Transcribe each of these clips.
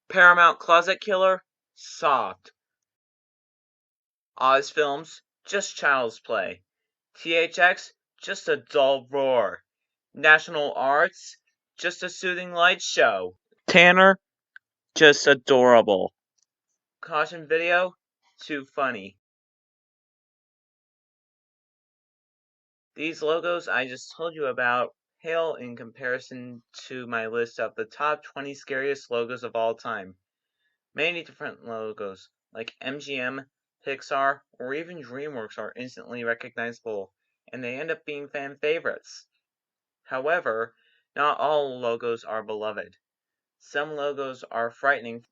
Paramount Closet Killer, soft. Oz Films, just child's play. THX, just a dull roar. National Arts, just a soothing light show. Tanner, just adorable. Caution Video, too funny. These logos I just told you about pale in comparison to my list of the top 20 scariest logos of all time. Many different logos, like MGM, Pixar, or even DreamWorks are instantly recognizable, and they end up being fan favorites. However, not all logos are beloved. Some logos are frightening.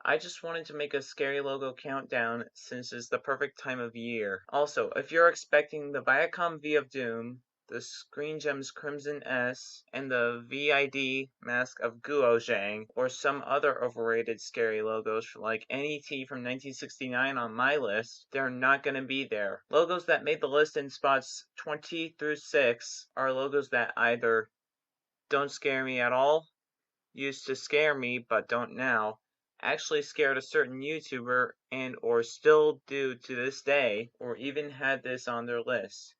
I just wanted to make a scary logo countdown since it's the perfect time of year. Also, if you're expecting the Viacom V of Doom, the Screen Gems Crimson S, and the VID Mask of Guozhang, or some other overrated scary logos like NET from 1969 on my list, they're not going to be there. Logos that made the list in spots 20 through 6 are logos that either don't scare me at all, used to scare me but don't now, actually scared a certain YouTuber and or still do to this day, or even had this on their list.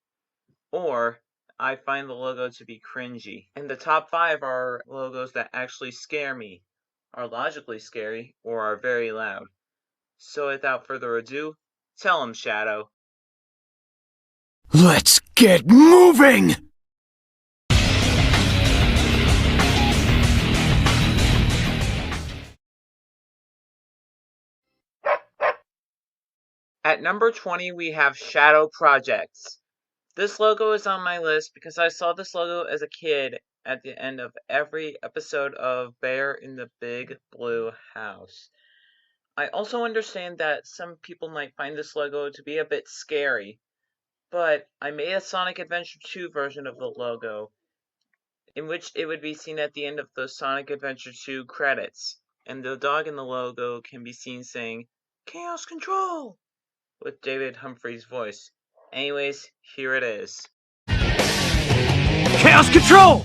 Or I find the logo to be cringy. And the top 5 are logos that actually scare me, are logically scary, or are very loud. So without further ado, tell 'em, Shadow. Let's get moving! At number 20, we have Shadow Projects. This logo is on my list because I saw this logo as a kid at the end of every episode of Bear in the Big Blue House. I also understand that some people might find this logo to be a bit scary, but I made a Sonic Adventure 2 version of the logo, in which it would be seen at the end of the Sonic Adventure 2 credits, and the dog in the logo can be seen saying, "Chaos Control!" with David Humphrey's voice. Anyways, here it is. Chaos Control!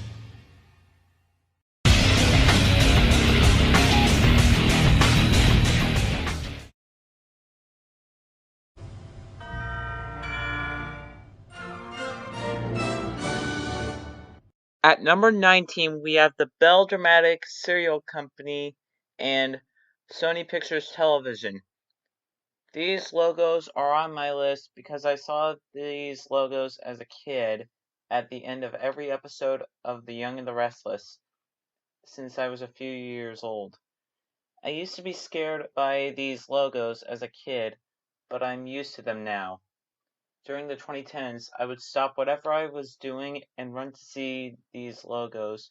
At number 19, we have the Bell Dramatic Cereal Company and Sony Pictures Television. These logos are on my list because I saw these logos as a kid at the end of every episode of The Young and the Restless since I was a few years old. I used to be scared by these logos as a kid, but I'm used to them now. During the 2010s, I would stop whatever I was doing and run to see these logos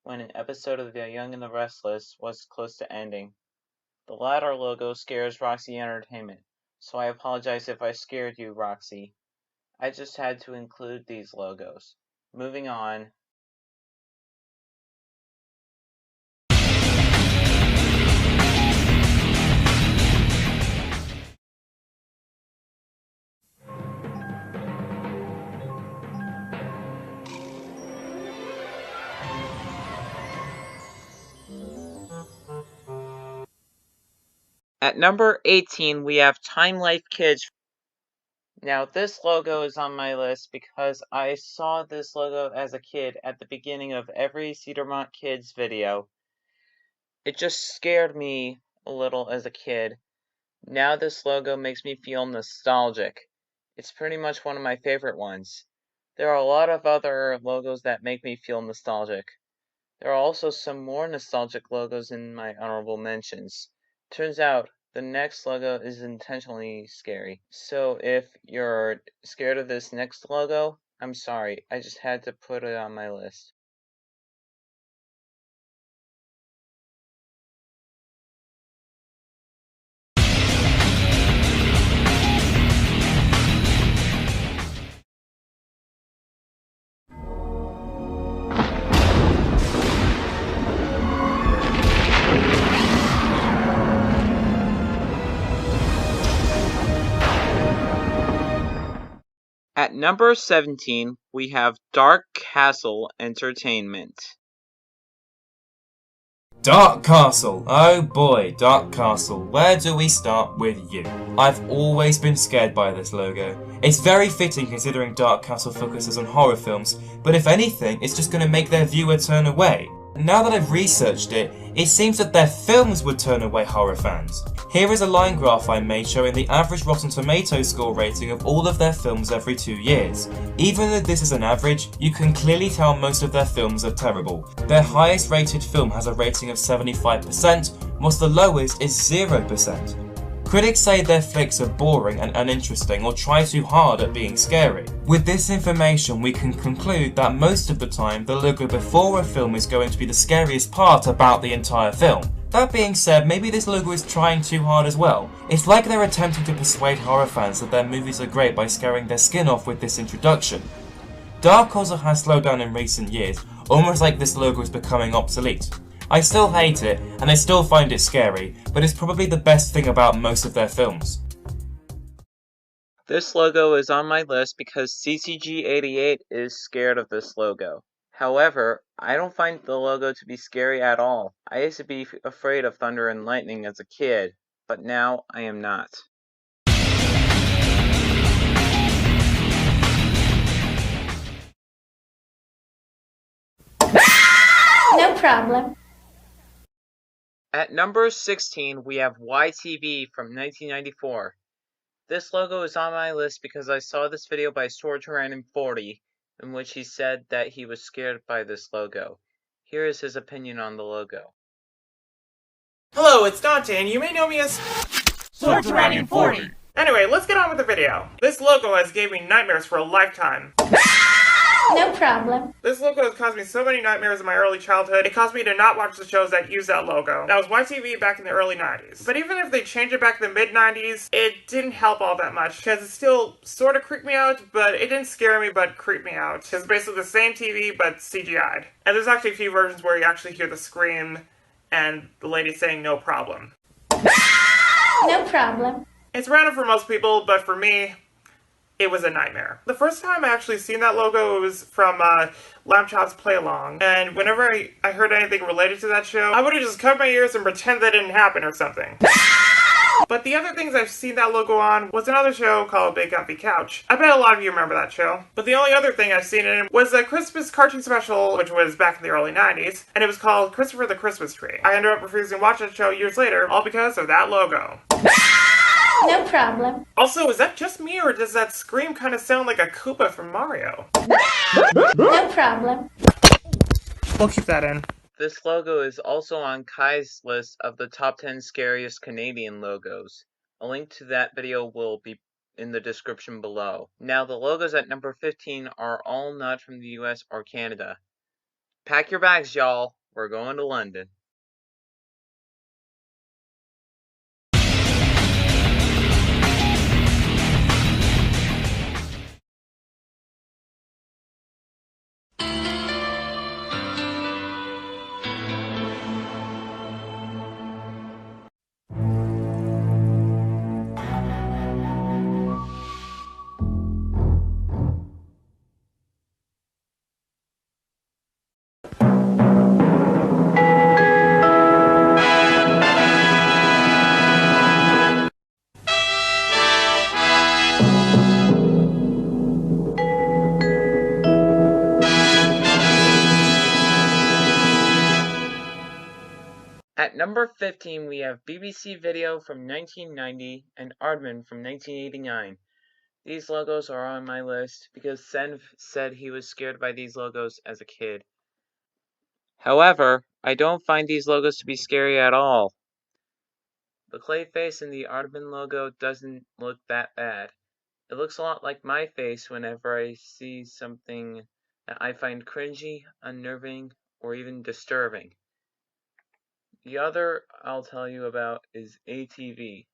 when an episode of The Young and the Restless was close to ending. The latter logo scares Roxy Entertainment, so I apologize if I scared you, Roxy. I just had to include these logos. Moving on. At number 18, we have Time Life Kids. Now, this logo is on my list because I saw this logo as a kid at the beginning of every Cedarmont Kids video. It just scared me a little as a kid. Now this logo makes me feel nostalgic. It's pretty much one of my favorite ones. There are a lot of other logos that make me feel nostalgic. There are also some more nostalgic logos in my honorable mentions. Turns out, the next logo is intentionally scary. So if you're scared of this next logo, I'm sorry, I just had to put it on my list. At number 17, we have Dark Castle Entertainment. Dark Castle. Oh boy, Dark Castle. Where do we start with you? I've always been scared by this logo. It's very fitting considering Dark Castle focuses on horror films, but if anything, it's just going to make their viewer turn away. Now that I've researched it, it seems that their films would turn away horror fans. Here is a line graph I made showing the average Rotten Tomatoes score rating of all of their films every 2 years. Even though this is an average, you can clearly tell most of their films are terrible. Their highest rated film has a rating of 75%, whilst the lowest is 0%. Critics say their flicks are boring and uninteresting or try too hard at being scary. With this information, we can conclude that most of the time, the logo before a film is going to be the scariest part about the entire film. That being said, maybe this logo is trying too hard as well. It's like they're attempting to persuade horror fans that their movies are great by scaring their skin off with this introduction. Dark also has slowed down in recent years, almost like this logo is becoming obsolete. I still hate it, and I still find it scary, but it's probably the best thing about most of their films. This logo is on my list because CCG88 is scared of this logo. However, I don't find the logo to be scary at all. I used to be afraid of thunder and lightning as a kid, but now I am not. No problem. At number 16, we have YTV from 1994. This logo is on my list because I saw this video by SwordTyrannum40, in which he said that he was scared by this logo. Here is his opinion on the logo. Hello, it's Dante, and you may know me as SwordTyrannum40. Anyway, let's get on with the video. This logo has gave me nightmares for a lifetime. No problem. This logo has caused me so many nightmares in my early childhood, it caused me to not watch the shows that use that logo. That was YTV back in the early 90s. But even if they changed it back in the mid-90s, it didn't help all that much, because it still sort of creeped me out, but it didn't scare me, but creeped me out. It's basically the same TV, but CGI'd. And there's actually a few versions where you actually hear the scream and the lady saying no problem. No problem. It's random for most people, but for me, it was a nightmare. The first time I actually seen that logo was from Lamb Chop's Play Along, and whenever I heard anything related to that show, I would have just covered my ears and pretend that didn't happen or something. But the other things I've seen that logo on was another show called Big Comfy Couch. I bet a lot of you remember that show. But the only other thing I've seen in it was a Christmas cartoon special, which was back in the early 90s, and it was called Christopher the Christmas Tree. I ended up refusing to watch that show years later, all because of that logo. No problem. Also, is that just me, or does that scream kind of sound like a Koopa from Mario? No problem. We'll keep that in. This logo is also on Kai's list of the top 10 scariest Canadian logos. A link to that video will be in the description below. Now, the logos at number 15 are all not from the US or Canada. Pack your bags, y'all. We're going to London. At number 15, we have BBC Video from 1990 and Aardman from 1989. These logos are on my list because Senv said he was scared by these logos as a kid. However, I don't find these logos to be scary at all. The clay face in the Aardman logo doesn't look that bad. It looks a lot like my face whenever I see something that I find cringy, unnerving, or even disturbing. The other I'll tell you about is ATV.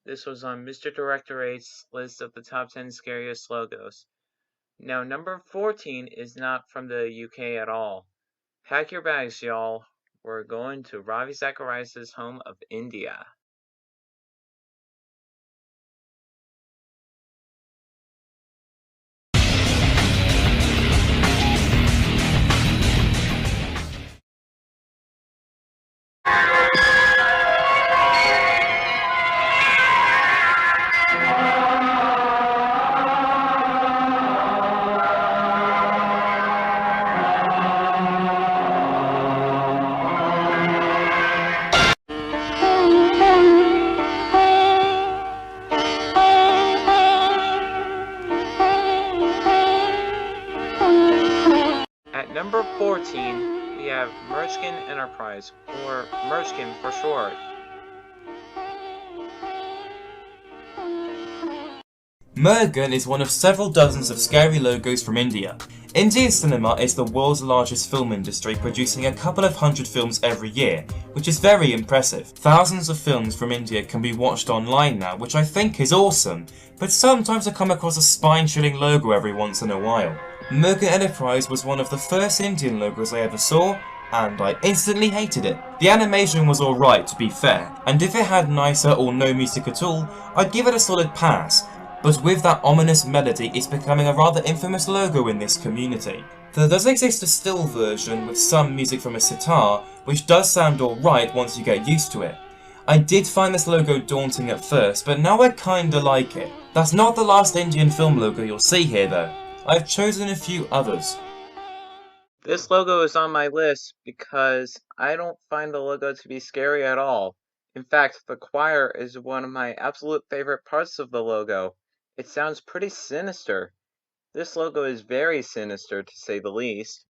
This was on Mr. Director 8's list of the top 10 scariest logos. Now, number 14 is not from the UK at all. Pack your bags, y'all. We're going to Ravi Zacharias' home of India. Enterprise, or Merchkin for short. Murugan is one of several dozens of scary logos from India. Indian cinema is the world's largest film industry, producing a couple of hundred films every year, which is very impressive. Thousands of films from India can be watched online now, which I think is awesome, but sometimes I come across a spine-chilling logo every once in a while. Murugan Enterprise was one of the first Indian logos I ever saw, and I instantly hated it. The animation was alright, to be fair, and if it had nicer or no music at all, I'd give it a solid pass. But with that ominous melody, it's becoming a rather infamous logo in this community. There does exist a still version with some music from a sitar, which does sound alright once you get used to it. I did find this logo daunting at first, but now I kinda like it. That's not the last Indian film logo you'll see here though. I've chosen a few others. This logo is on my list because I don't find the logo to be scary at all. In fact, the choir is one of my absolute favorite parts of the logo. It sounds pretty sinister. This logo is very sinister, to say the least.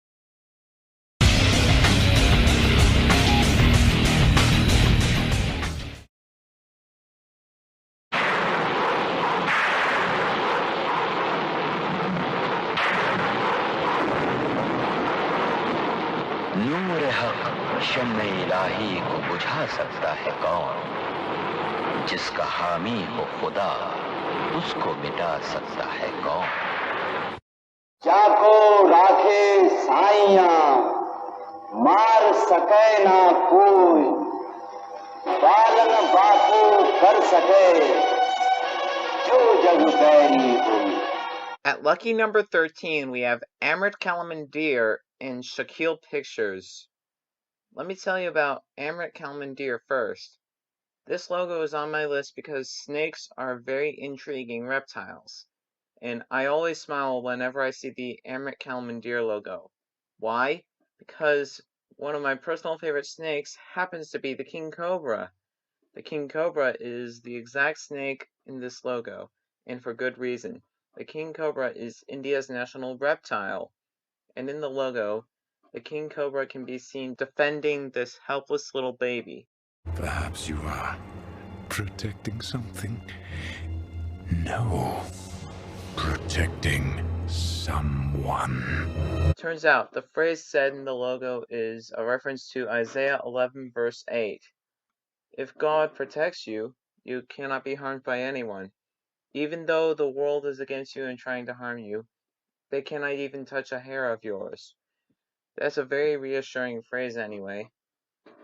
नूर हक शम्मे इलाही को बुझा सकता है कौन जिसका हामी हो खुदा उसको मिटा सकता है कौन जाको राखे साइयां मार सके ना कोई पालन बापू कर सके जो जग पैरी हुई. At lucky number 13, we have Amrit Kalamandir in Shakil Pictures. Let me tell you about Amrit Kalamandir first. This logo is on my list because snakes are very intriguing reptiles, and I always smile whenever I see the Amrit Kalamandir logo. Why? Because one of my personal favorite snakes happens to be the king cobra. The king cobra is the exact snake in this logo, and for good reason. The king cobra is India's national reptile, and in the logo, the king cobra can be seen defending this helpless little baby. Perhaps you are protecting something. No, protecting someone. Turns out, the phrase said in the logo is a reference to Isaiah 11 verse 8. If God protects you, you cannot be harmed by anyone. Even though the world is against you and trying to harm you, they cannot even touch a hair of yours. That's a very reassuring phrase anyway.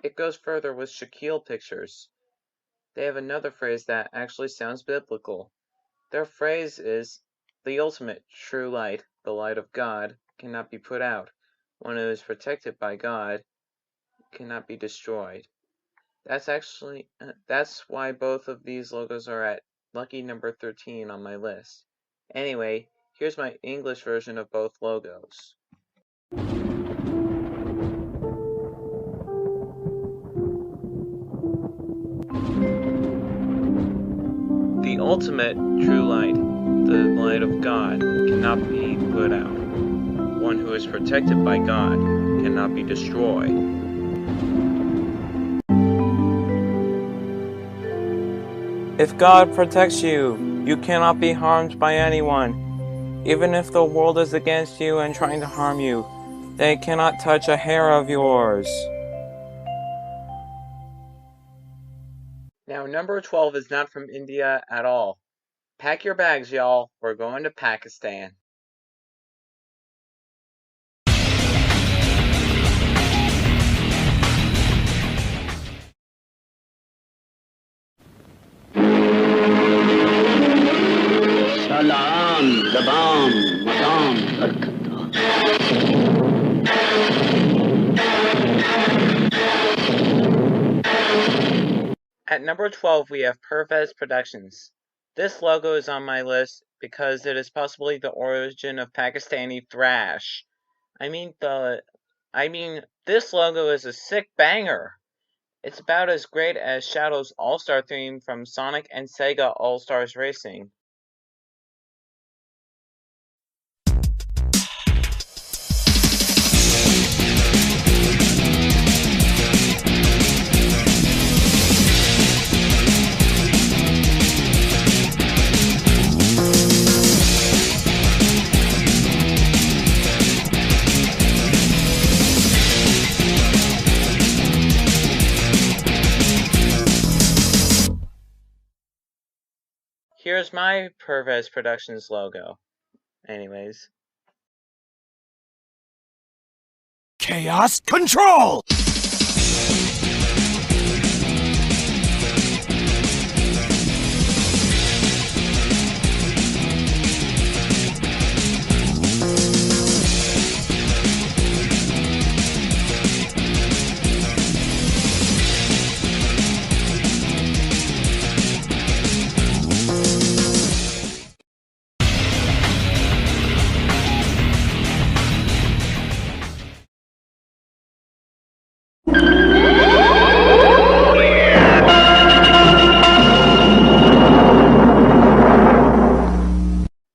It goes further with Shakil Pictures. They have another phrase that actually sounds biblical. Their phrase is, the ultimate true light, the light of God, cannot be put out. One who is protected by God cannot be destroyed. That's why both of these logos are at lucky number 13 on my list. Anyway, here's my English version of both logos. The ultimate true light, the light of God, cannot be put out. One who is protected by God cannot be destroyed. If God protects you, you cannot be harmed by anyone. Even if the world is against you and trying to harm you, they cannot touch a hair of yours. Now, number 12 is not from India at all. Pack your bags, y'all. We're going to Pakistan. सलाम ज़बान मकाम बरकत. At number 12, we have Pervez Productions. This logo is on my list because it is possibly the origin of Pakistani thrash. I mean, this logo is a sick banger. It's about as great as Shadow's All-Star theme from Sonic and Sega All-Stars Racing. Here's my Pervez Productions logo. Anyways. Chaos Control!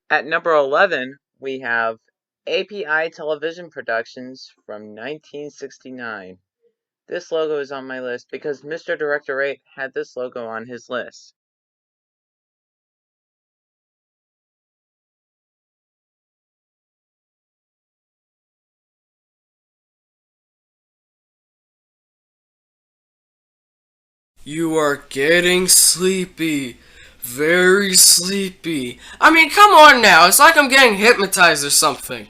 At number 11, we have API Television Productions from 1969. This logo is on my list because Mr. Director 8 had this logo on his list. You are getting sleepy. Very sleepy. I mean, come on now. It's like I'm getting hypnotized or something.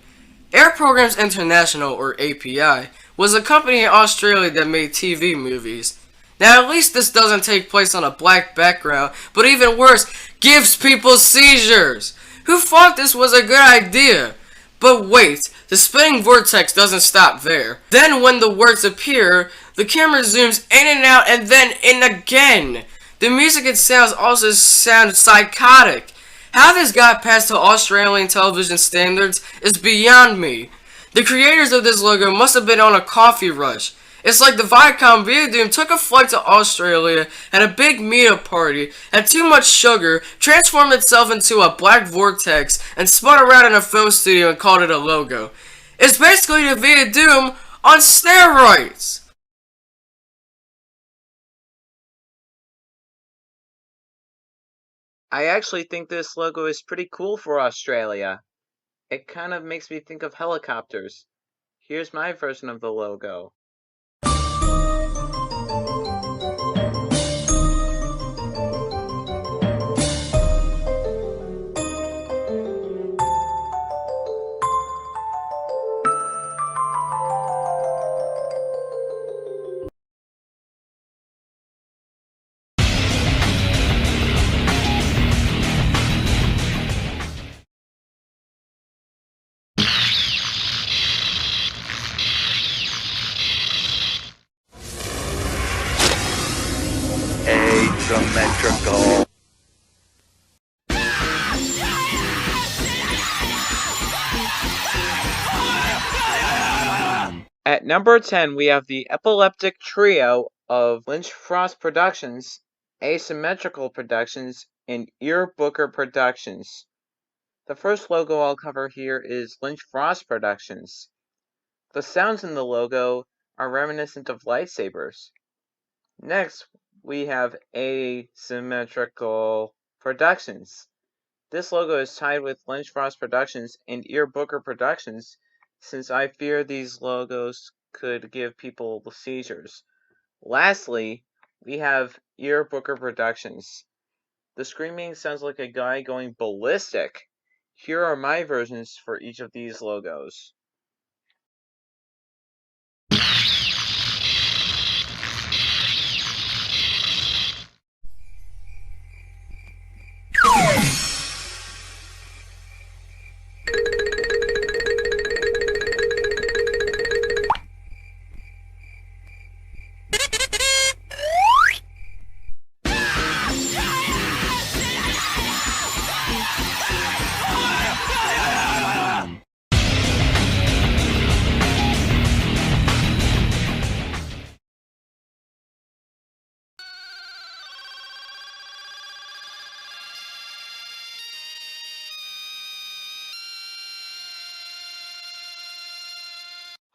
Air Programs International, or API, was a company in Australia that made TV movies. Now, at least this doesn't take place on a black background, but even worse, gives people seizures. Who thought this was a good idea? But wait, the spinning vortex doesn't stop there. Then when the words appear, the camera zooms in and out and then in again. The music and sounds also sound psychotic. How this got past the Australian television standards is beyond me. The creators of this logo must have been on a coffee rush. It's like the Viacom Videodrome took a flight to Australia, had a big meetup party, had too much sugar, transformed itself into a black vortex, and spun around in a film studio and called it a logo. It's basically the Videodrome on steroids! I actually think this logo is pretty cool for Australia. It kind of makes me think of helicopters. Here's my version of the logo. Asymmetrical. At number 10, we have the epileptic trio of Lynch Frost Productions, Asymmetrical Productions, and Ear Booker Productions. The first logo I'll cover here is Lynch Frost Productions. The sounds in the logo are reminiscent of lightsabers. Next, we have Asymmetrical Productions. This logo is tied with Lynch Frost Productions and Ear Booker Productions, since I fear these logos could give people seizures. Lastly, we have Ear Booker Productions. The screaming sounds like a guy going ballistic. Here are my versions for each of these logos.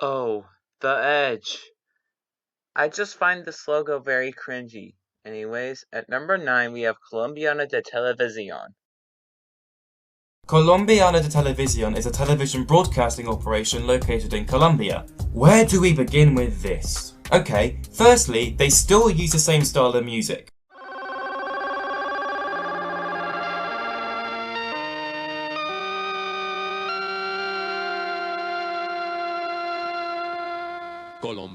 Oh, The Edge. I just find this logo very cringy. Anyways, at number 9 we have Colombiana de Televisión. Colombiana de Televisión is a television broadcasting operation located in Colombia. Where do we begin with this? Okay, firstly, they still use the same style of music.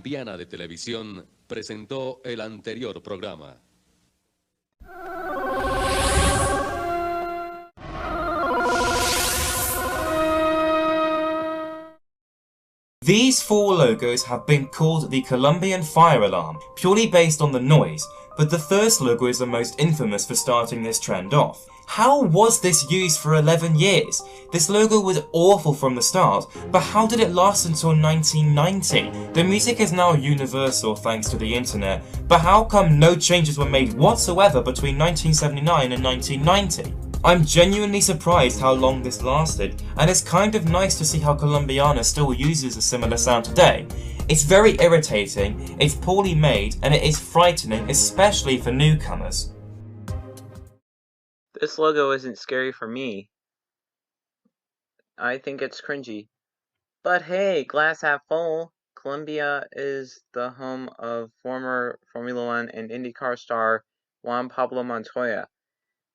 Colombiana de Televisión presentó el anterior programa. These four logos have been called the Colombian fire alarm, purely based on the noise, but the first logo is the most infamous for starting this trend off. How was this used for 11 years? This logo was awful from the start, but how did it last until 1990? The music is now universal thanks to the internet, but how come no changes were made whatsoever between 1979 and 1990? I'm genuinely surprised how long this lasted, and it's kind of nice to see how Colombiana still uses a similar sound today. It's very irritating, it's poorly made, and it is frightening, especially for newcomers. This logo isn't scary for me. I think it's cringy. But hey, glass half full. Colombia is the home of former Formula One and IndyCar star Juan Pablo Montoya.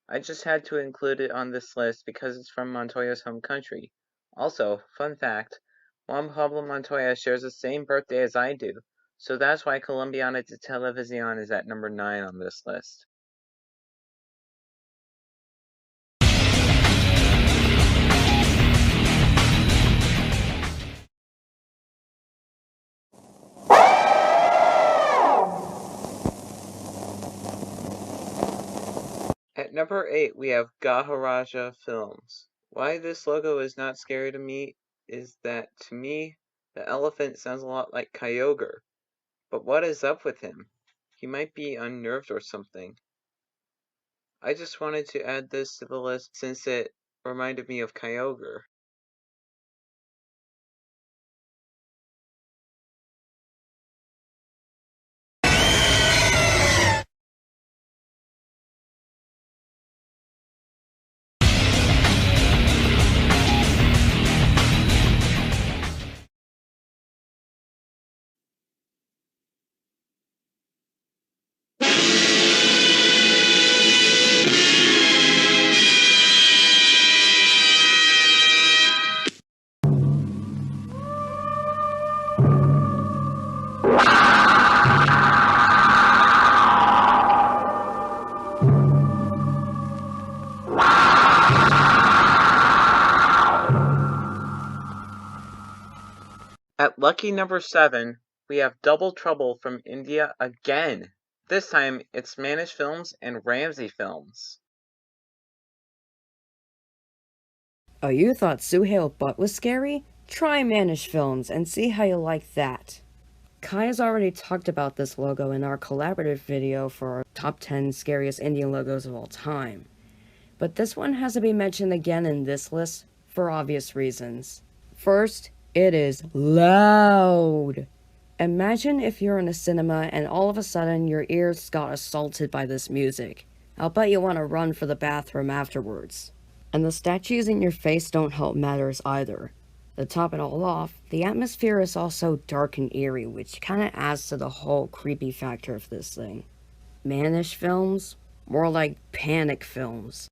I just had to include it on this list because it's from Montoya's home country. Also, fun fact, Juan Pablo Montoya shares the same birthday as I do, so that's why Colombiana de Televisión is at number 9 on this list. At number 8, we have Gaharaja Films. Why this logo is not scary to me is that, to me, the elephant sounds a lot like Kyogre. But what is up with him? He might be unnerved or something. I just wanted to add this to the list since it reminded me of Kyogre. At lucky number 7, we have Double Trouble from India again. This time, it's Manish Films and Ramsey Films. Oh, you thought Suhail Butt was scary? Try Manish Films and see how you like that. Kai has already talked about this logo in our collaborative video for our top 10 scariest Indian logos of all time. But this one has to be mentioned again in this list for obvious reasons. First, it is loud. Imagine if you're in a cinema and all of a sudden your ears got assaulted by this music. I'll bet you want to run for the bathroom afterwards. And the statues in your face don't help matters either. To top it all off, the atmosphere is also dark and eerie, which kinda adds to the whole creepy factor of this thing. Manish Films? More like Panic Films.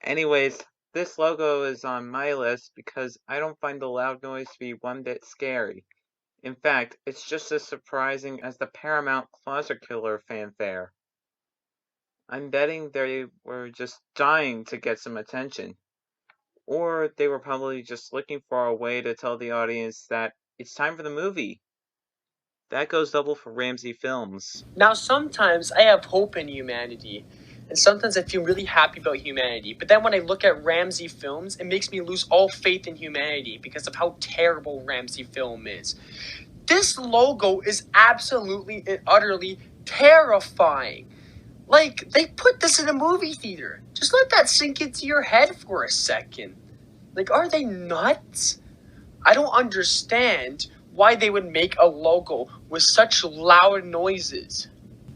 Anyways, this logo is on my list because I don't find the loud noise to be one bit scary. In fact, it's just as surprising as the Paramount Closet Killer fanfare. I'm betting they were just dying to get some attention. Or they were probably just looking for a way to tell the audience that it's time for the movie. That goes double for Ramsey Films. Now, sometimes I have hope in humanity. And sometimes I feel really happy about humanity. But then when I look at Ramsey Films, it makes me lose all faith in humanity because of how terrible Ramsey Film is. This logo is absolutely and utterly terrifying. Like, they put this in a movie theater. Just let that sink into your head for a second. Like, are they nuts? I don't understand why they would make a logo with such loud noises.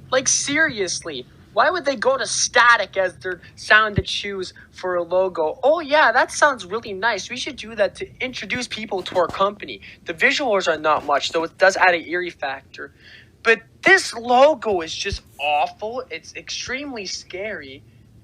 Like, seriously. Why would they go to static as their sound to choose for a logo? Oh yeah, that sounds really nice. We should do that to introduce people to our company. The visuals are not much, though it does add an eerie factor. But this logo is just awful. It's extremely scary.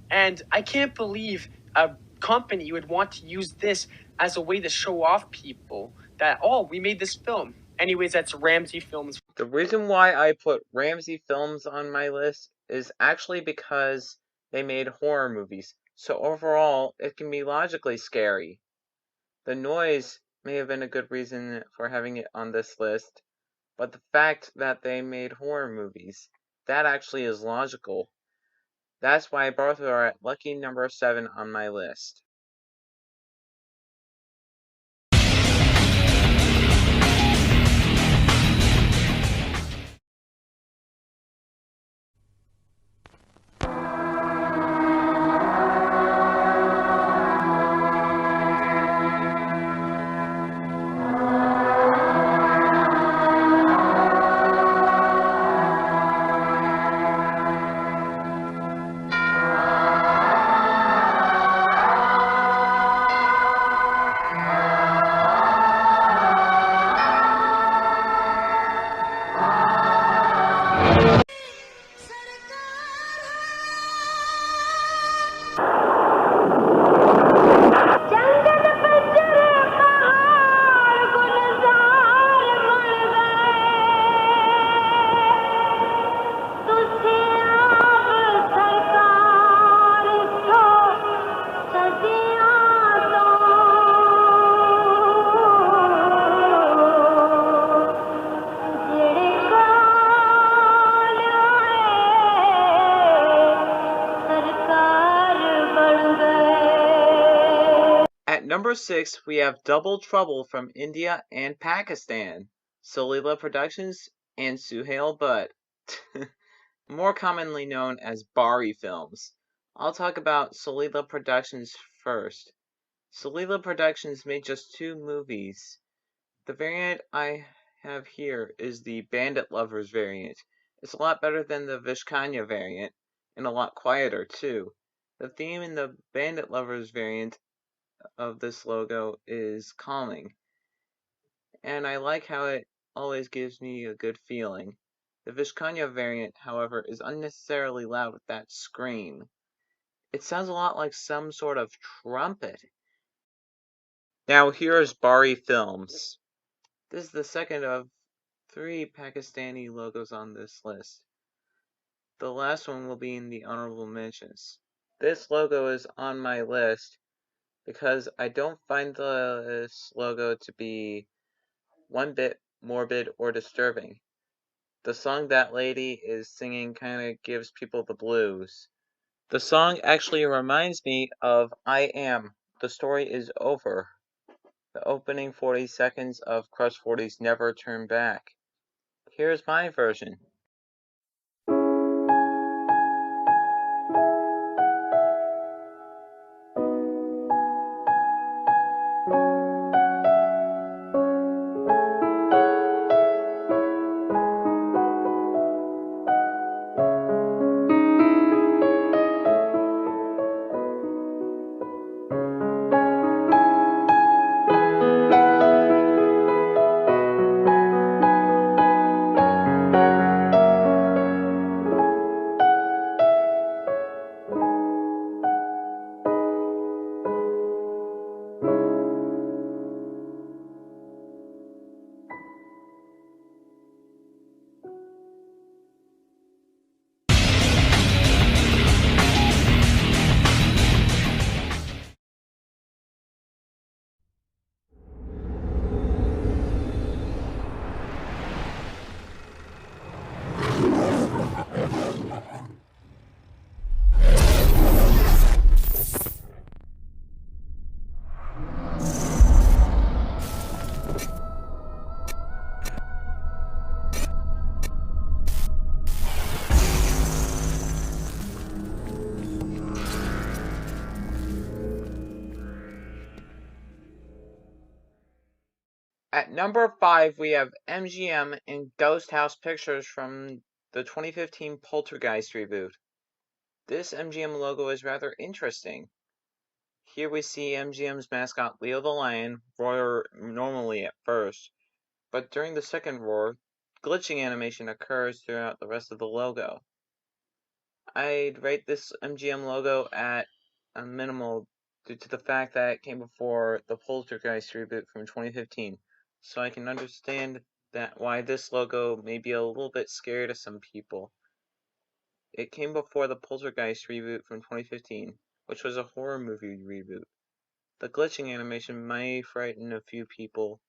And I can't believe a company would want to use this as a way to show off people that, oh, we made this film. Anyways, that's Ramsey Films. The reason why I put Ramsey Films on my list is actually because they made horror movies, so overall, it can be logically scary. The noise may have been a good reason for having it on this list, but the fact that they made horror movies, that actually is logical. That's why both are at lucky number 7 on my list. At number 6, we have Double Trouble from India and Pakistan, Salila Productions and Suhail Butt, more commonly known as Bari Films. I'll talk about Salila Productions first. Salila Productions made just 2 movies. The variant I have here is the Bandit Lovers variant. It's a lot better than the Vishkanya variant, and a lot quieter too. The theme in the Bandit Lovers variant of this logo is calming, and I like how it always gives me a good feeling. The Vishkanya variant, however, is unnecessarily loud with that scream. It sounds a lot like some sort of trumpet. Now here's Bari Films. This is the second of 3 Pakistani logos on this list. The last one will be in the honorable mentions. This logo is on my list because I don't find this logo to be one bit morbid or disturbing. The song that lady is singing kind of gives people the blues. The song actually reminds me of I Am, The Story Is Over, the opening 40 seconds of Crush 40's Never Turn Back. Here's my version. At number 5, we have MGM and Ghost House Pictures from the 2015 Poltergeist reboot. This MGM logo is rather interesting. Here we see MGM's mascot Leo the Lion roar normally at first, but during the second roar, glitching animation occurs throughout the rest of the logo. I'd rate this MGM logo at a minimal due to the fact that it came before the Poltergeist reboot from 2015. So I can understand why this logo may be a little bit scary to some people. It came before the Poltergeist reboot from 2015, which was a horror movie reboot. The glitching animation may frighten a few people,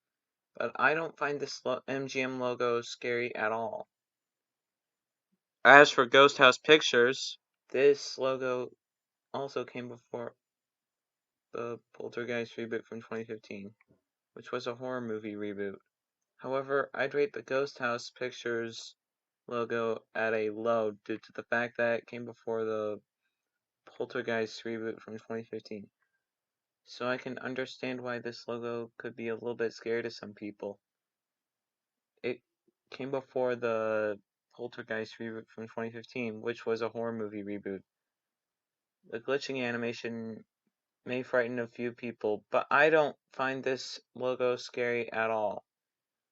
but I don't find this MGM logo scary at all. As for Ghost House Pictures, this logo also came before the Poltergeist reboot from 2015, which was a horror movie reboot. However, I'd rate the Ghost House Pictures logo at a low due to the fact that it came before the Poltergeist reboot from 2015. So I can understand why this logo could be a little bit scary to some people. It came before the Poltergeist reboot from 2015, which was a horror movie reboot. The glitching animation may frighten a few people, but I don't find this logo scary at all.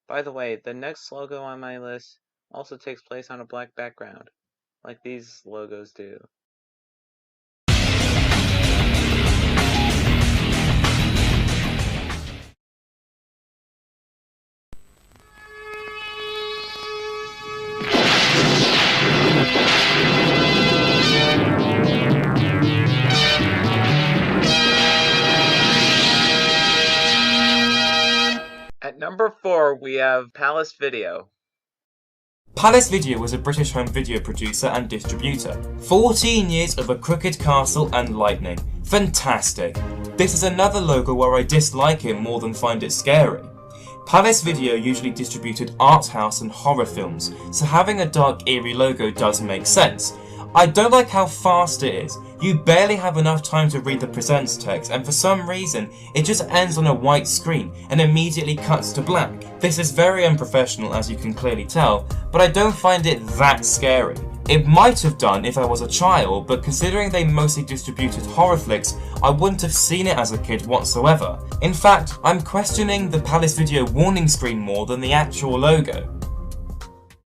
By the way, the next logo on my list also takes place on a black background, like these logos do. At number 4, we have Palace Video. Palace Video was a British home video producer and distributor. 14 years of A Crooked Castle and Lightning. Fantastic. This is another logo where I dislike it more than find it scary. Palace Video usually distributed art house and horror films, so having a dark, eerie logo does make sense. I don't like how fast it is. You barely have enough time to read the presents text, and for some reason, it just ends on a white screen and immediately cuts to black. This is very unprofessional, as you can clearly tell, but I don't find it that scary. It might have done if I was a child, but considering they mostly distributed horror flicks, I wouldn't have seen it as a kid whatsoever. In fact, I'm questioning the Palace Video warning screen more than the actual logo.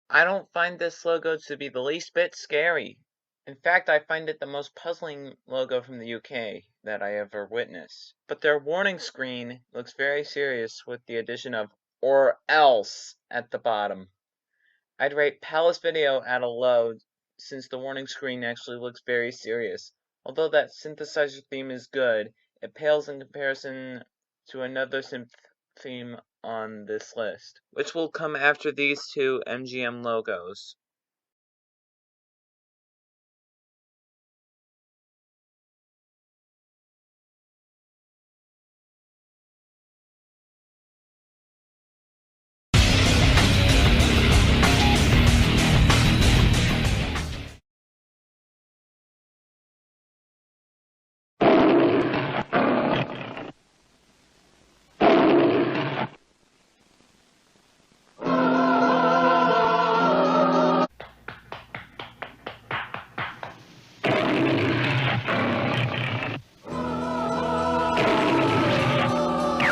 I don't find this logo to be the least bit scary. In fact, I find it the most puzzling logo from the UK that I ever witnessed. But their warning screen looks very serious with the addition of "or else" at the bottom. I'd rate Palace Video at a low, since the warning screen actually looks very serious. Although that synthesizer theme is good, it pales in comparison to another synth theme on this list, which will come after these two MGM logos.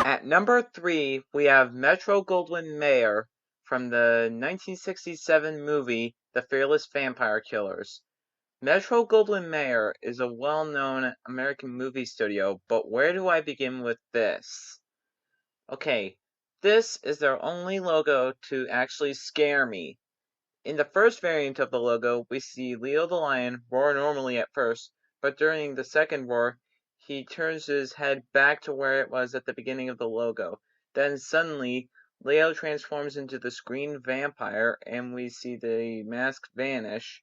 At number 3, we have Metro-Goldwyn-Mayer from the 1967 movie The Fearless Vampire Killers. Metro-Goldwyn-Mayer is a well-known American movie studio, but where do I begin with this? Okay, this is their only logo to actually scare me. In the first variant of the logo, we see Leo the Lion roar normally at first, but during the second roar, he turns his head back to where it was at the beginning of the logo. Then suddenly, Leo transforms into the screen vampire, and we see the mask vanish.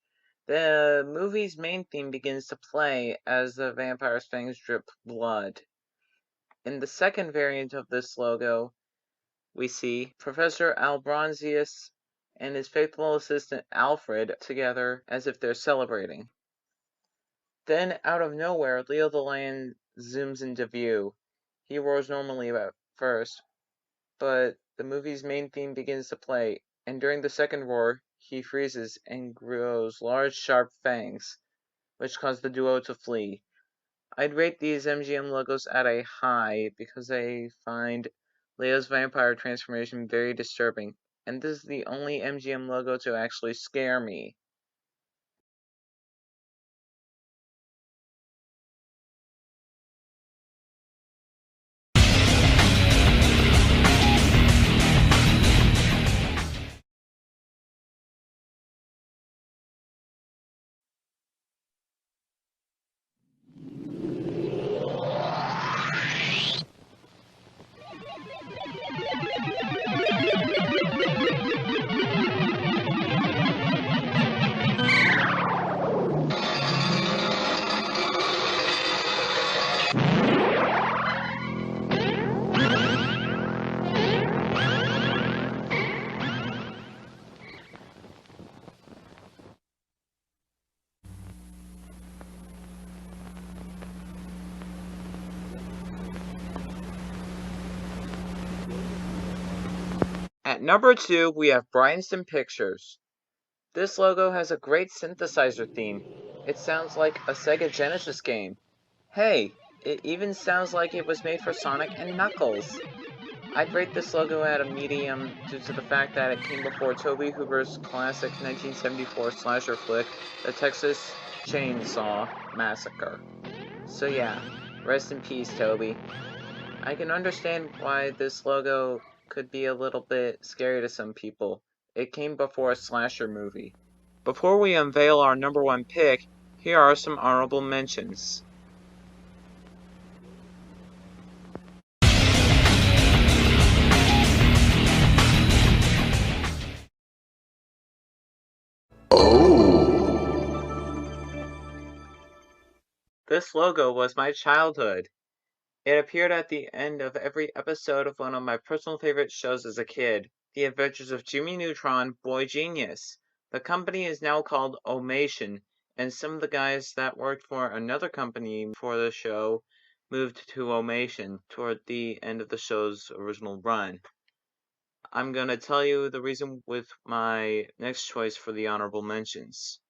The movie's main theme begins to play as the vampire's fangs drip blood. In the second variant of this logo, we see Professor Albronzius and his faithful assistant Alfred together as if they're celebrating. Then, out of nowhere, Leo the Lion zooms into view. He roars normally at first, but the movie's main theme begins to play, and during the second roar, he freezes and grows large, sharp fangs, which cause the duo to flee. I'd rate these MGM logos at a high because I find Leo's vampire transformation very disturbing, and this is the only MGM logo to actually scare me. At number 2, we have Bryanston Pictures. This logo has a great synthesizer theme. It sounds like a Sega Genesis game. Hey, it even sounds like it was made for Sonic and Knuckles. I'd rate this logo at a medium due to the fact that it came before Tobe Hooper's classic 1974 slasher flick, The Texas Chainsaw Massacre. So yeah, rest in peace, Tobe. I can understand why this logo could be a little bit scary to some people. It came before a slasher movie. Before we unveil our number 1 pick, here are some honorable mentions. This logo was my childhood. It appeared at the end of every episode of one of my personal favorite shows as a kid, The Adventures of Jimmy Neutron, Boy Genius. The company is now called Omation, and some of the guys that worked for another company for the show moved to Omation toward the end of the show's original run. I'm gonna tell you the reason with my next choice for the honorable mentions.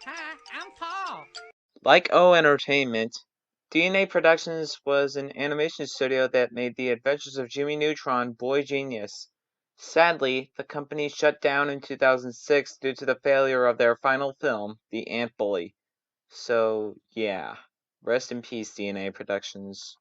Hi, I'm Paul. Like O Entertainment, DNA Productions was an animation studio that made The Adventures of Jimmy Neutron, Boy Genius. Sadly, the company shut down in 2006 due to the failure of their final film, The Ant Bully. So, yeah. Rest in peace, DNA Productions.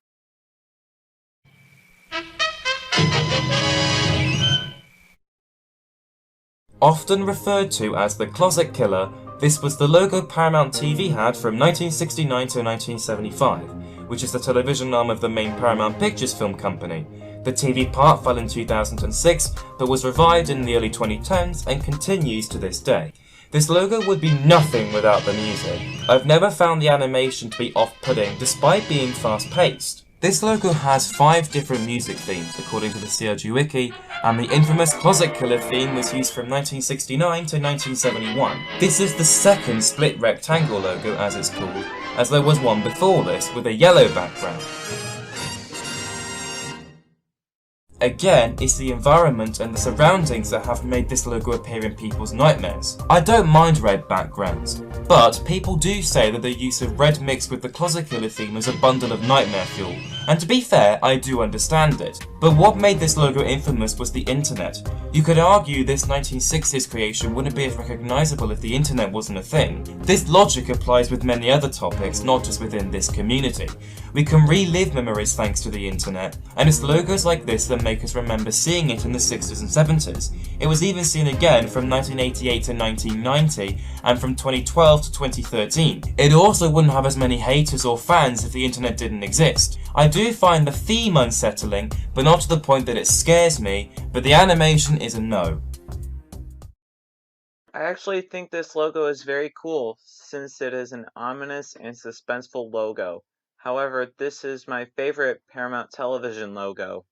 Often referred to as the Closet Killer, this was the logo Paramount TV had from 1969 to 1975, which is the television arm of the main Paramount Pictures film company. The TV part fell in 2006, but was revived in the early 2010s and continues to this day. This logo would be nothing without the music. I've never found the animation to be off-putting despite being fast-paced. This logo has 5 different music themes according to the CRG Wiki, and the infamous Closet Killer theme was used from 1969 to 1971. This is the second split rectangle logo as it's called, as there was one before this with a yellow background. Again, it's the environment and the surroundings that have made this logo appear in people's nightmares. I don't mind red backgrounds, but people do say that the use of red mixed with the Closet Killer theme is a bundle of nightmare fuel, and to be fair, I do understand it. But what made this logo infamous was the internet. You could argue this 1960s creation wouldn't be as recognisable if the internet wasn't a thing. This logic applies with many other topics, not just within this community. We can relive memories thanks to the internet, and it's logos like this that make us remember seeing it in the 60s and 70s. It was even seen again from 1988 to 1990, and from 2012 to 2013. It also wouldn't have as many haters or fans if the internet didn't exist. I do find the theme unsettling, but not to the point that it scares me, but the animation is a no. I actually think this logo is very cool, since it is an ominous and suspenseful logo. However, this is my favorite Paramount Television logo.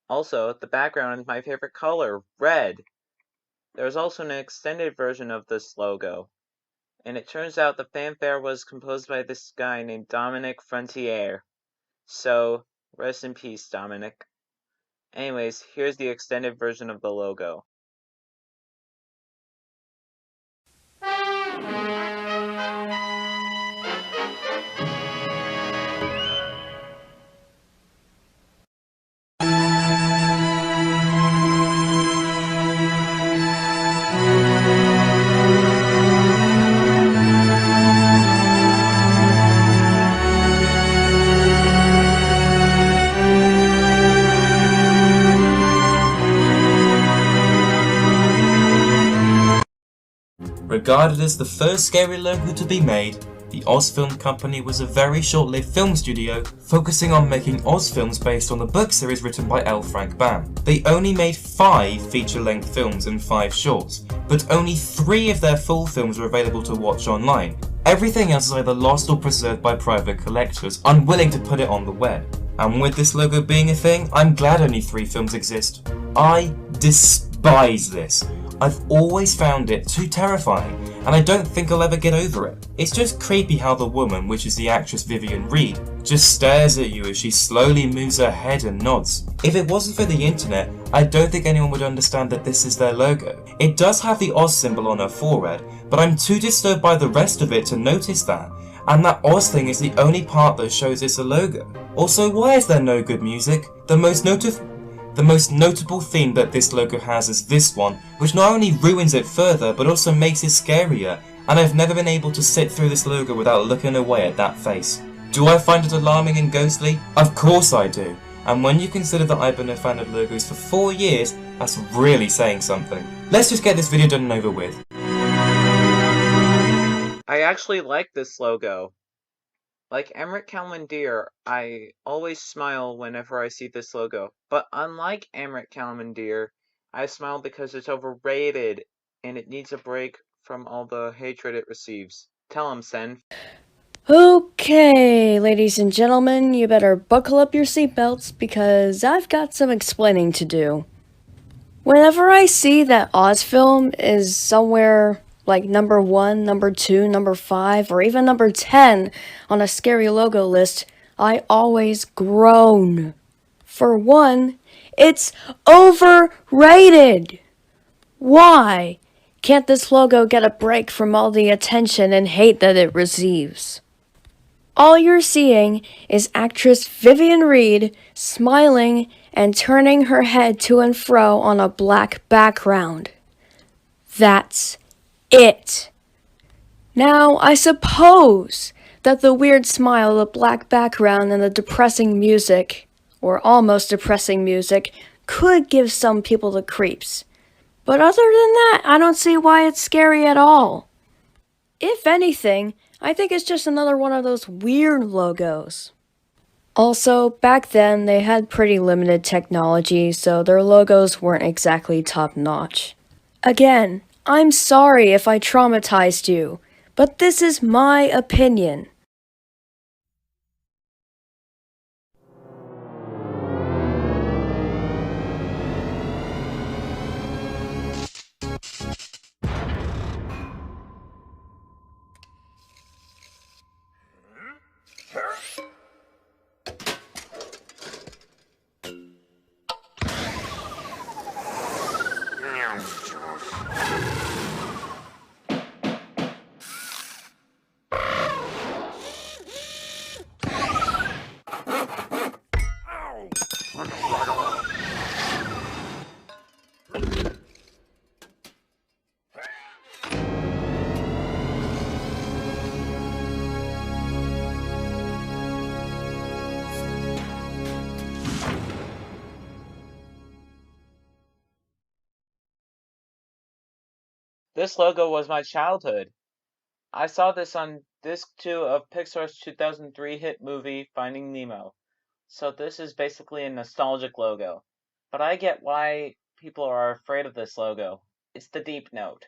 Also, the background is my favorite color, red. There's also an extended version of this logo, and it turns out the fanfare was composed by this guy named Dominic Frontier. So, rest in peace, Dominic. Anyways, here's the extended version of the logo. Regarded as the first scary logo to be made, the Oz Film Company was a very short-lived film studio focusing on making Oz films based on the book series written by L. Frank Baum. They only made 5 feature-length films and 5 shorts, but only 3 of their full films were available to watch online. Everything else is either lost or preserved by private collectors, unwilling to put it on the web. And with this logo being a thing, I'm glad only 3 films exist. I despise this. I've always found it too terrifying, and I don't think I'll ever get over it. It's just creepy how the woman, which is the actress Vivian Reed, just stares at you as she slowly moves her head and nods. If it wasn't for the internet, I don't think anyone would understand that this is their logo. It does have the Oz symbol on her forehead, but I'm too disturbed by the rest of it to notice that. And that Oz thing is the only part that shows it's a logo. Also, why is there no good music? The most notable theme that this logo has is this one, which not only ruins it further, but also makes it scarier, and I've never been able to sit through this logo without looking away at that face. Do I find it alarming and ghostly? Of course I do, and when you consider that I've been a fan of logos for 4 years, that's really saying something. Let's just get this video done and over with. I actually like this logo. Like Emmerich Kalmandir, I always smile whenever I see this logo. But unlike Emmerich Kalmandir, I smile because it's overrated and it needs a break from all the hatred it receives. Tell him, Sen. Okay, ladies and gentlemen, you better buckle up your seatbelts because I've got some explaining to do. Whenever I see that Oz film is somewhere like number 1, number 2, number 5, or even number 10 on a scary logo list, I always groan. For one, it's overrated! Why can't this logo get a break from all the attention and hate that it receives? All you're seeing is actress Vivian Reed smiling and turning her head to and fro on a black background. That's it. Now, I suppose that the weird smile, the black background, and the depressing music, or almost depressing music, could give some people the creeps. But other than that, I don't see why it's scary at all. If anything, I think it's just another one of those weird logos. Also, back then, they had pretty limited technology, so their logos weren't exactly top-notch. Again, I'm sorry if I traumatized you, but this is my opinion. This logo was my childhood. I saw this on disc 2 of Pixar's 2003 hit movie Finding Nemo. So this is basically a nostalgic logo. But I get why people are afraid of this logo. It's the deep note.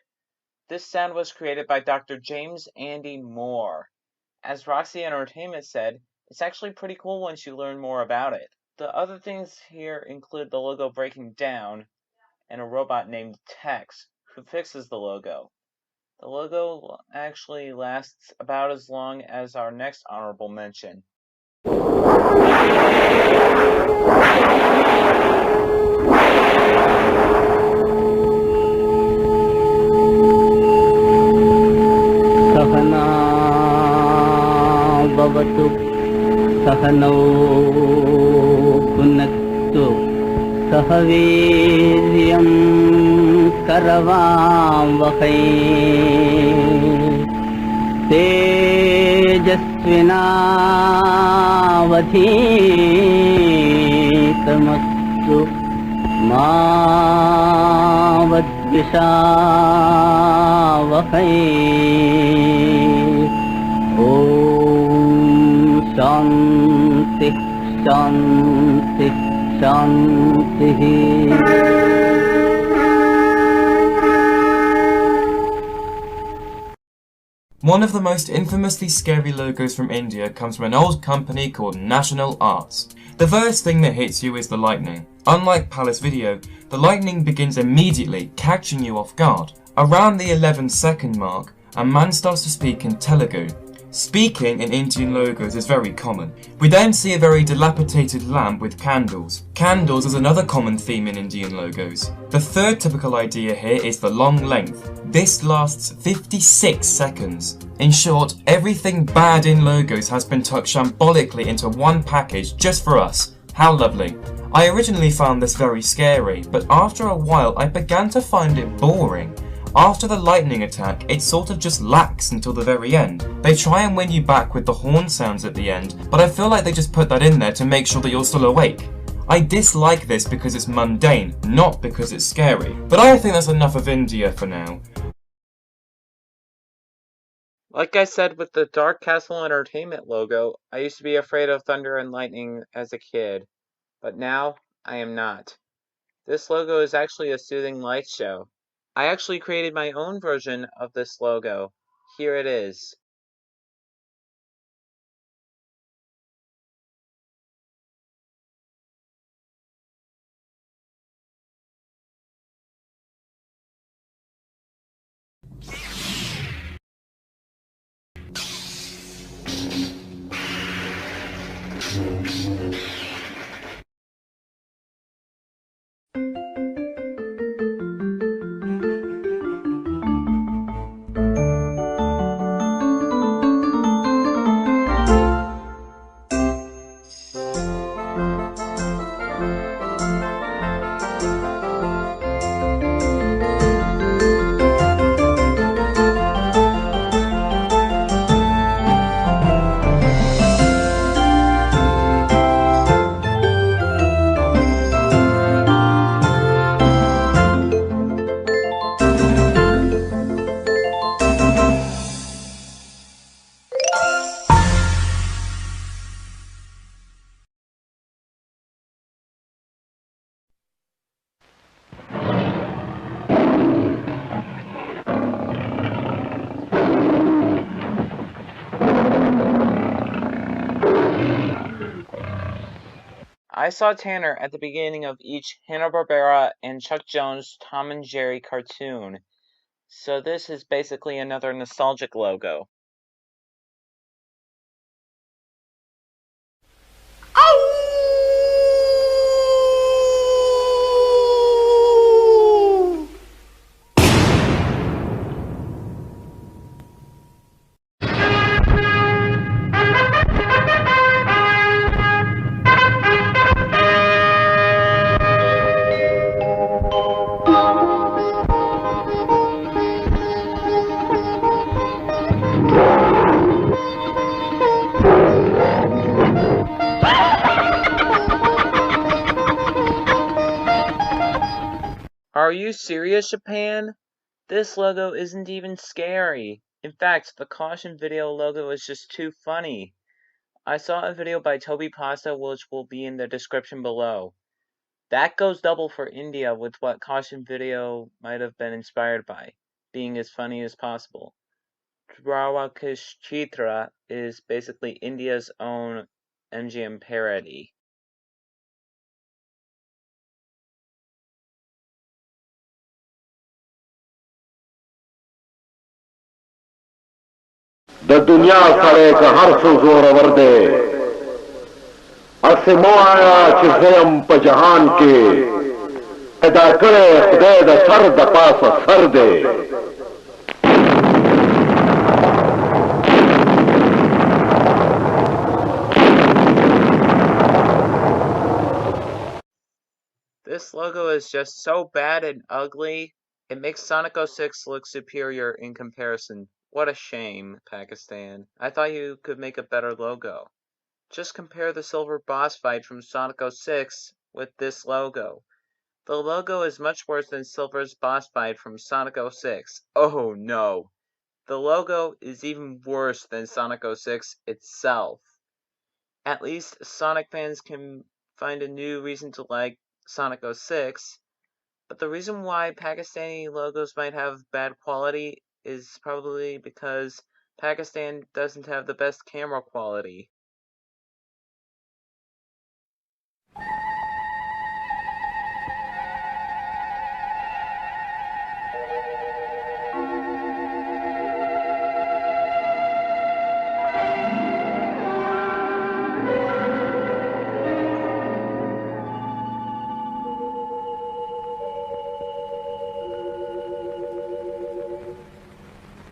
This sound was created by Dr. James Andy Moore. As Roxy Entertainment said, it's actually pretty cool once you learn more about it. The other things here include the logo breaking down and a robot named Tex, who fixes the logo. The logo actually lasts about as long as our next honorable mention. Sahana bhavatu sahano punaktu sahaviryam karavam vakai tejasvinavadhitamastu ma vadvishavahai om shanti shanti shanti. One of the most infamously scary logos from India comes from an old company called National Arts. The first thing that hits you is the lightning. Unlike Palace Video, The lightning begins immediately, catching you off guard. Around the 11-second mark, a man starts to speak in Telugu. Speaking in Indian logos is very common. We then see a very dilapidated lamp with candles. Candles is another common theme in Indian logos. The third typical idea here is the long length. This lasts 56 seconds. In short, everything bad in logos has been tucked shambolically into one package just for us. How lovely. I originally found this very scary, but after a while I began to find it boring. After the lightning attack, it sort of just lacks until the very end. They try and win you back with the horn sounds at the end, but I feel like they just put that in there to make sure that you're still awake. I dislike this because it's mundane, not because it's scary. But I think that's enough of India for now. Like I said with the Dark Castle Entertainment logo, I used to be afraid of thunder and lightning as a kid, but now I am not. This logo is actually a soothing light show. I actually created my own version of this logo. Here it is. I saw Tanner at the beginning of each Hanna-Barbera and Chuck Jones Tom and Jerry cartoon, so this is basically another nostalgic logo. Are you serious, Japan? This logo isn't even scary. In fact, the Caution Video logo is just too funny. I saw a video by Toby Pasta which will be in the description below. That goes double for India with what Caution Video might have been inspired by, being as funny as possible. Drawakshitra is basically India's own MGM parody. د دنیا سره که هر څو زورور دی اسې مه وایه چې زه یم په جهان کې پیدا کړی خدای د سر د پاسه سر دی This logo is just so bad and ugly, it makes Sonic 06 look superior in comparison. What a shame, Pakistan. I thought you could make a better logo. Just compare the silver boss fight from Sonic 06 with this logo. The logo is much worse than Silver's boss fight from Sonic 06. Oh no. The logo is even worse than Sonic 06 itself. At least Sonic fans can find a new reason to like Sonic 06, but the reason why Pakistani logos might have bad quality is probably because Pakistan doesn't have the best camera quality.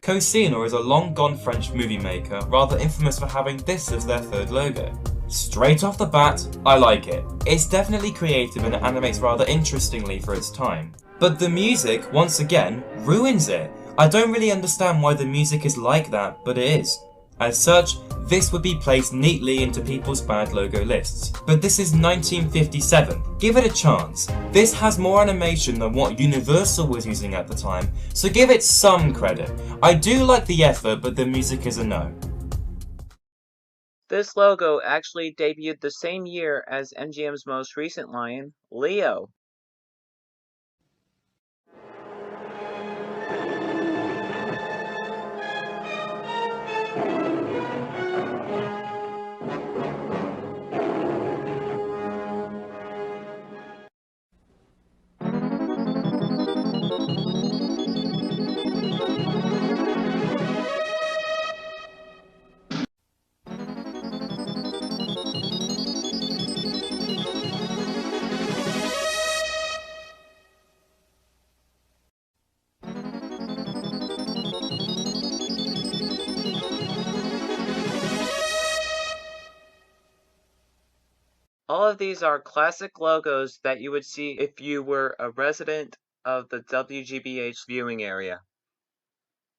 Cosina is a long-gone French movie maker, rather infamous for having this as their third logo. Straight off the bat, I like it. It's definitely creative and it animates rather interestingly for its time. But the music, once again, ruins it. I don't really understand why the music is like that, but it is. As such, this would be placed neatly into people's bad logo lists. But this is 1957. Give it a chance. This has more animation than what Universal was using at the time, so give it some credit. I do like the effort, but the music is a no. This logo actually debuted the same year as MGM's most recent lion, Leo. All of these are classic logos that you would see if you were a resident of the WGBH viewing area.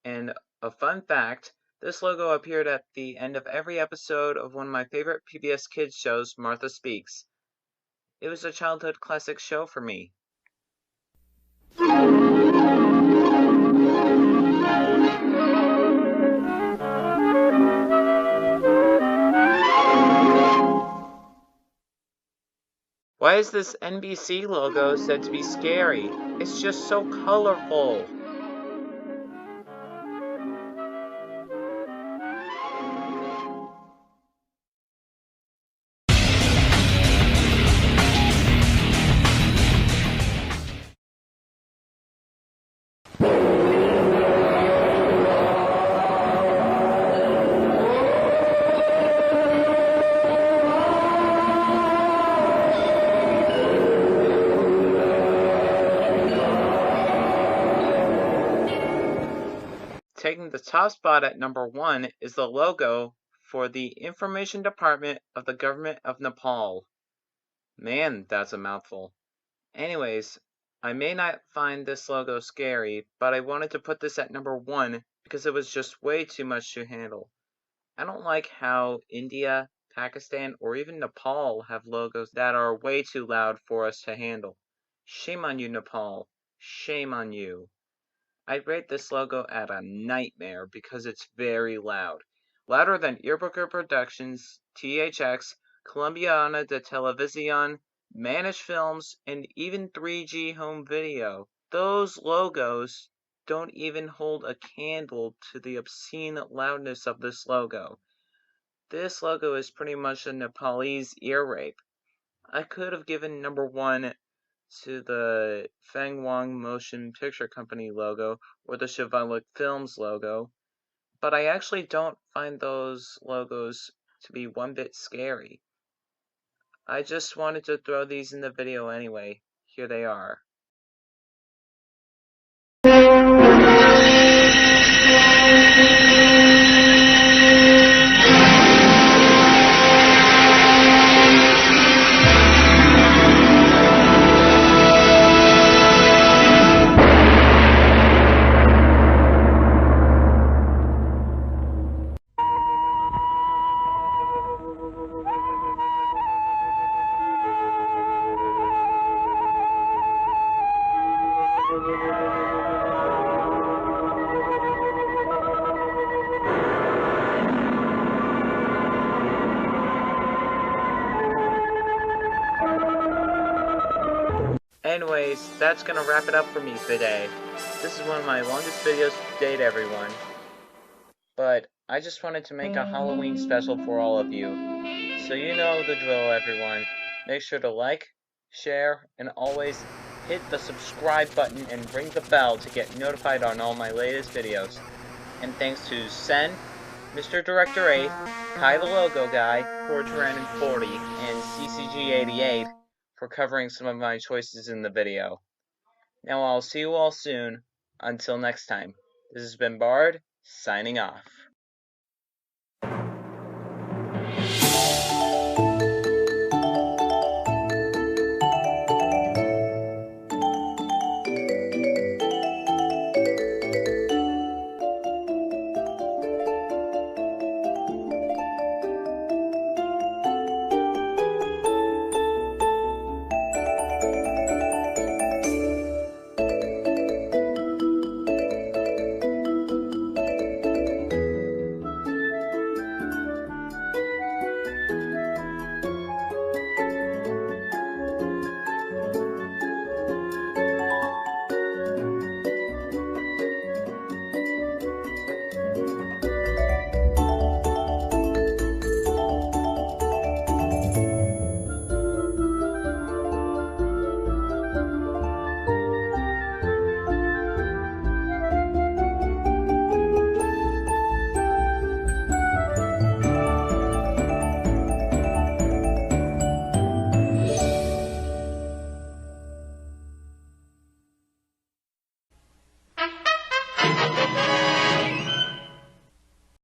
And a fun fact, this logo appeared at the end of every episode of one of my favorite PBS Kids shows, Martha Speaks. It was a childhood classic show for me. Why is this NBC logo said to be scary? It's just so colorful. Taking the top spot at number 1 is the logo for the Information Department of the Government of Nepal. Man, that's a mouthful. Anyways, I may not find this logo scary, but I wanted to put this at number 1 because it was just way too much to handle. I don't like how India, Pakistan, or even Nepal have logos that are way too loud for us to handle. Shame on you, Nepal. Shame on you. I'd rate this logo at a nightmare because it's very loud. Louder than Earbooker Productions, THX, Colombiana de Televisión, Manish Films, and even 3G Home Video. Those logos don't even hold a candle to the obscene loudness of this logo. This logo is pretty much a Nepalese ear rape. I could have given number 1 to the Feng Wang Motion Picture Company logo or the Chevalier Films logo, but I actually don't find those logos to be one bit scary. I just wanted to throw these in the video anyway. Here they are. Anyways, that's gonna wrap it up for me today. This is one of my longest videos to date, everyone. But I just wanted to make a Halloween special for all of you. So you know the drill, everyone. Make sure to like, share, and always hit the subscribe button and ring the bell to get notified on all my latest videos. And thanks to Sen, Mr. Director 8, Kai the Logo Guy, Fortran40, and CCG88 for covering some of my choices in the video. Now I'll see you all soon. Until next time. This has been Bard, signing off.